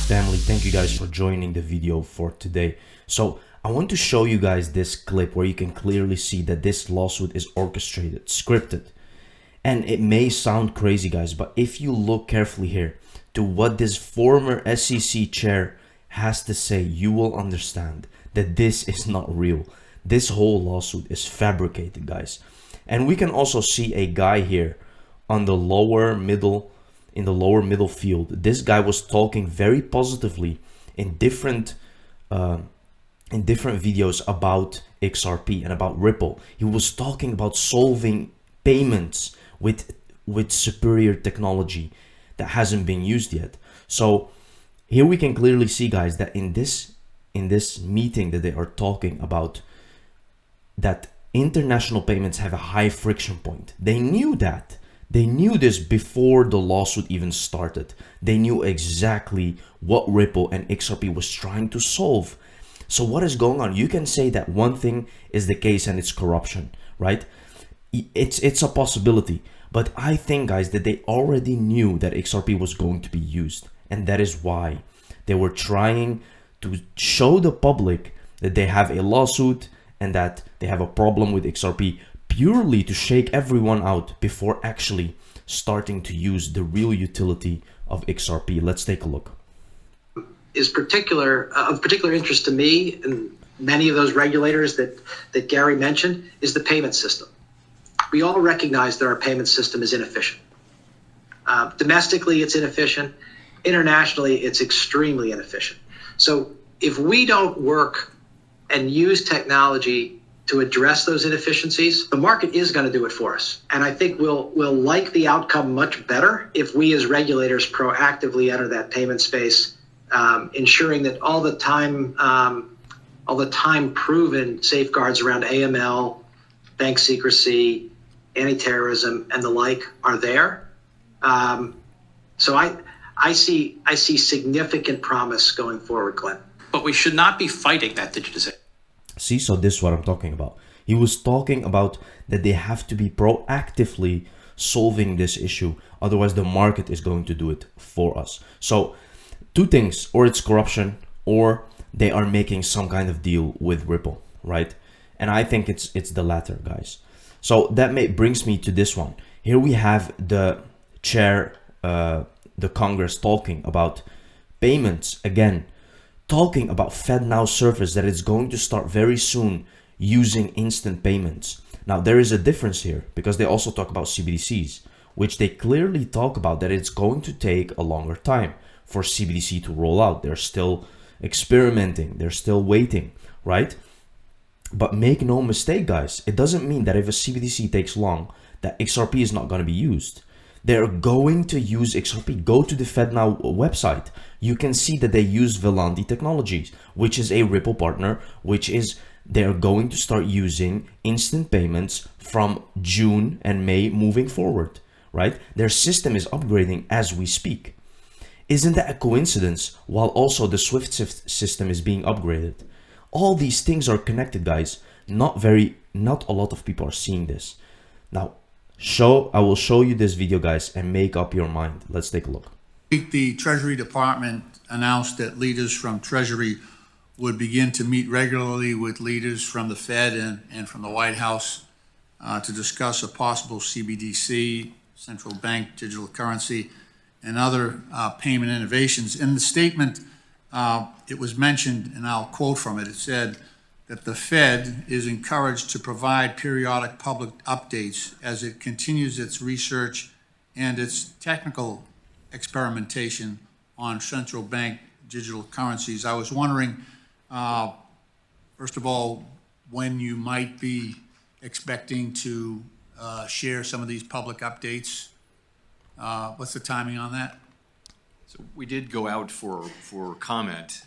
family, thank you guys for joining the video for today. So I want to show you guys this clip where you can clearly see that this lawsuit is orchestrated, scripted. And it may sound crazy, guys, but if you look carefully here to what this former SEC chair has to say, you will understand that this is not real. This whole lawsuit is fabricated, guys. And we can also see a guy here on the lower middle, in the lower middle field. This guy was talking very positively in different videos about XRP and about Ripple. He was talking about solving payments with superior technology that hasn't been used yet. So here we can clearly see, guys, that in this meeting that they are talking about, that international payments have a high friction point. They knew that. They knew this before the lawsuit even started. They knew exactly what Ripple and XRP was trying to solve. So what is going on? You can say that one thing is the case and it's corruption, right? It's a possibility. But I think, guys, that they already knew that XRP was going to be used. And that is why they were trying to show the public that they have a lawsuit and that they have a problem with XRP, purely to shake everyone out before actually starting to use the real utility of XRP. Let's take a look. Is of particular interest to me and many of those regulators that Gary mentioned is the payment system. We all recognize that our payment system is inefficient. Domestically, it's inefficient. Internationally, it's extremely inefficient. So if we don't work and use technology to address those inefficiencies, the market is going to do it for us. And I think we'll like the outcome much better if we as regulators proactively enter that payment space, ensuring that all the time proven safeguards around AML, bank secrecy, anti-terrorism, and the like are there. So I see significant promise going forward, Glenn. But we should not be fighting that digitization. See, so this is what I'm talking about. He was talking about that they have to be proactively solving this issue. Otherwise, the market is going to do it for us. So two things, or it's corruption, or they are making some kind of deal with Ripple, right? And I think it's the latter, guys. So that brings me to this one. Here we have the chair, the Congress talking about payments again, talking about FedNow service that is going to start very soon using instant payments. Now there is a difference here because they also talk about CBDCs, which they clearly talk about that it's going to take a longer time for CBDC to roll out. They're still experimenting, they're still waiting, right? But make no mistake, guys, it doesn't mean that if a CBDC takes long, that XRP is not going to be used. They're going to use XRP. Go to the FedNow website. You can see that they use Velandi Technologies, which is a Ripple partner, which is they're going to start using instant payments from June and May moving forward, right? Their system is upgrading as we speak. Isn't that a coincidence? While also the SWIFT system is being upgraded. All these things are connected, guys. Not a lot of people are seeing this. Now, I will show you this video, guys, and make up your mind. Let's take a look. The Treasury Department announced that leaders from Treasury would begin to meet regularly with leaders from the Fed and from the White House to discuss a possible CBDC, central bank digital currency, and other payment innovations. In the statement, it was mentioned, and I'll quote from it, it said that the Fed is encouraged to provide periodic public updates as it continues its research and its technical experimentation on central bank digital currencies. I was wondering, first of all, when you might be expecting to share some of these public updates. What's the timing on that? So we did go out for comment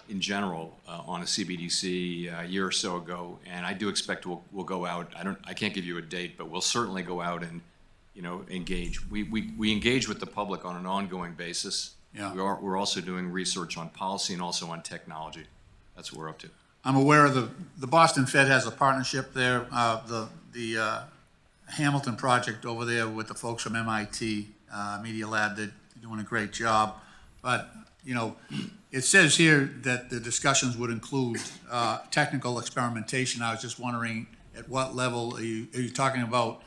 in general on a CBDC a year or so ago, and I do expect we'll go out. I can't give you a date, but we'll certainly go out and engage. We engage with the public on an ongoing basis. Yeah. We're also doing research on policy and also on technology. That's what we're up to. I'm aware of the Boston Fed has a partnership there. The Hamilton project over there with the folks from MIT Media Lab, they're doing a great job. But, you know, it says here that the discussions would include technical experimentation. I was just wondering, at what level are you talking about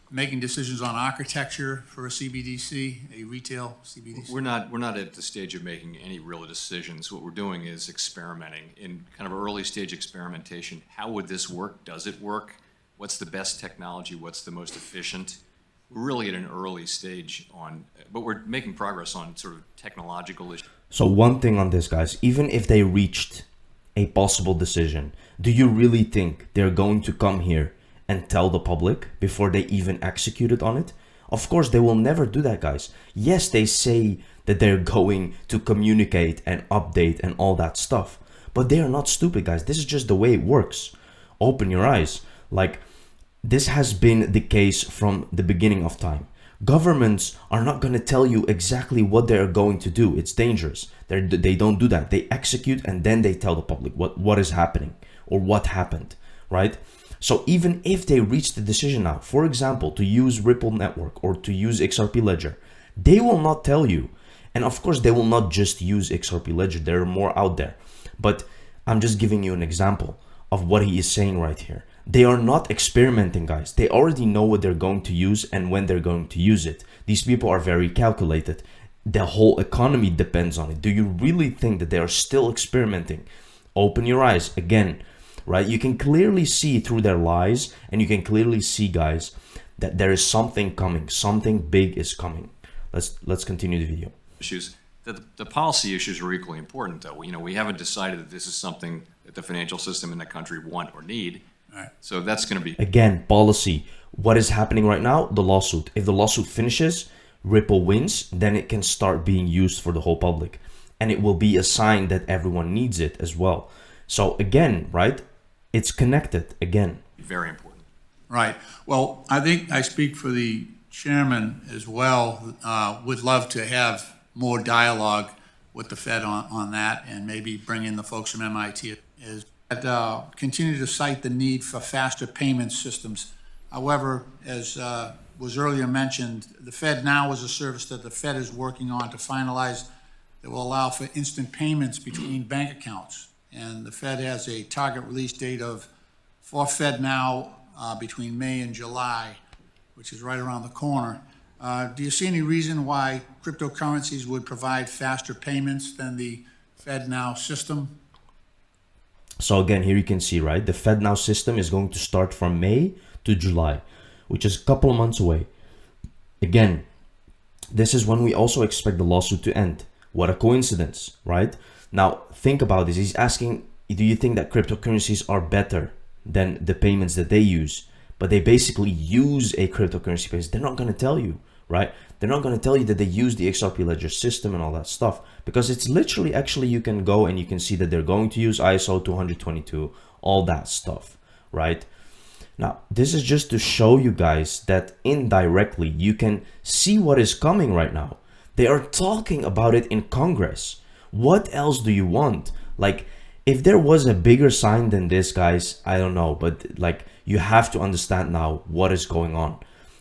making decisions on architecture for a CBDC, a retail CBDC? We're not at the stage of making any real decisions. What we're doing is experimenting in kind of early stage experimentation. How would this work? Does it work? What's the best technology? What's the most efficient? We're really at an early stage but we're making progress on sort of technological issues. So one thing on this, guys, even if they reached a possible decision, do you really think they're going to come here and tell the public before they even executed on it? Of course, they will never do that, guys. Yes, they say that they're going to communicate and update and all that stuff, but they are not stupid, guys. This is just the way it works. Open your eyes. Like, this has been the case from the beginning of time. Governments are not going to tell you exactly what they're going to do. It's dangerous. They don't do that. They execute and then they tell the public what is happening or what happened, right? So even if they reach the decision now, for example, to use Ripple Network or to use XRP Ledger, they will not tell you. And of course, they will not just use XRP Ledger. There are more out there. But I'm just giving you an example of what he is saying right here. They are not experimenting, guys. They already know what they're going to use and when they're going to use it. These people are very calculated. The whole economy depends on it. Do you really think that they are still experimenting? Open your eyes again, right? You can clearly see through their lies, and you can clearly see, guys, that there is something coming. Something big is coming. Let's continue the video. Issues. The policy issues are equally important, though. You know, we haven't decided that this is something that the financial system in the country want or need. Right. So that's going to be... Again, policy. What is happening right now? The lawsuit. If the lawsuit finishes, Ripple wins, then it can start being used for the whole public. And it will be a sign that everyone needs it as well. So again, right? It's connected again. Very important. Right. Well, I think I speak for the chairman as well. Would love to have more dialogue with the Fed on that, and maybe bring in the folks from MIT. Continue to cite the need for faster payment systems. However, as was earlier mentioned, the Fed Now is a service that the Fed is working on to finalize that will allow for instant payments between bank accounts. And the Fed has a target release date for Fed Now between May and July, which is right around the corner. Do you see any reason why cryptocurrencies would provide faster payments than the Fed Now system? So again, here you can see, right? The Fed Now system is going to start from May to July, which is a couple of months away. Again, this is when we also expect the lawsuit to end. What a coincidence, right? Now, think about this. He's asking, do you think that cryptocurrencies are better than the payments that they use? But they basically use a cryptocurrency base. They're not going to tell you, right? They're not going to tell you that they use the XRP Ledger system and all that stuff, because it's literally, actually, you can go and you can see that they're going to use ISO 222, all that stuff, right? Now, this is just to show you guys that indirectly you can see what is coming right now. They are talking about it in Congress. What else do you want? Like, if there was a bigger sign than this, guys, I don't know, but like, you have to understand now what is going on,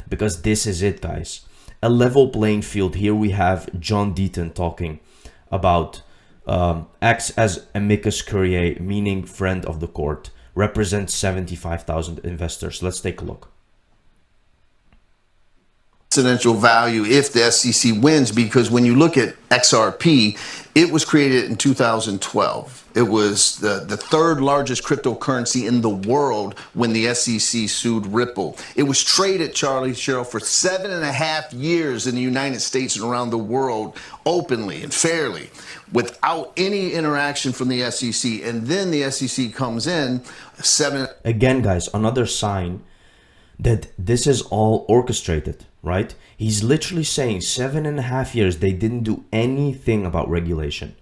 because this is it, guys. A level playing field. Here we have John Deaton talking about acts as amicus curiae, meaning friend of the court, represents 75,000 investors. Let's take a look. Presidential value if the SEC wins, because when you look at XRP, it was created in 2012. It was the third largest cryptocurrency in the world when the SEC sued Ripple. It was traded, Charlie Cheryl, for 7.5 years in the United States and around the world, openly and fairly, without any interaction from the SEC. And then the SEC comes in, Again, guys, another sign that this is all orchestrated, right? He's literally saying 7.5 years they didn't do anything about regulation.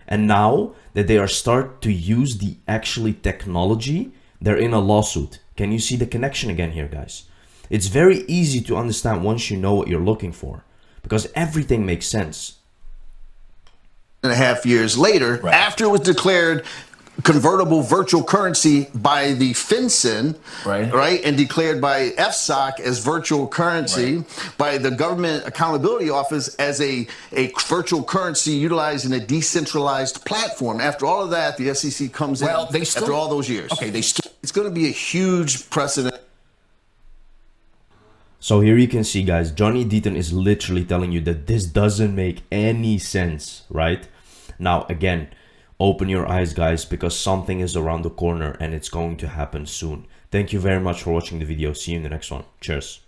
And now that they are start to use the actually technology, they're in a lawsuit. Can you see the connection again here, guys? It's very easy to understand once you know what you're looking for, because everything makes sense. 7.5 years later, after it was declared convertible virtual currency by the FinCEN, right, and declared by FSOC as virtual currency, by the Government Accountability Office as a virtual currency utilized in a decentralized platform. After all of that, the SEC comes in after all those years. Okay, it's going to be a huge precedent. So here you can see, guys, Johnny Deaton is literally telling you that this doesn't make any sense, right? Now, again, open your eyes, guys, because something is around the corner and it's going to happen soon. Thank you very much for watching the video. See you in the next one. Cheers.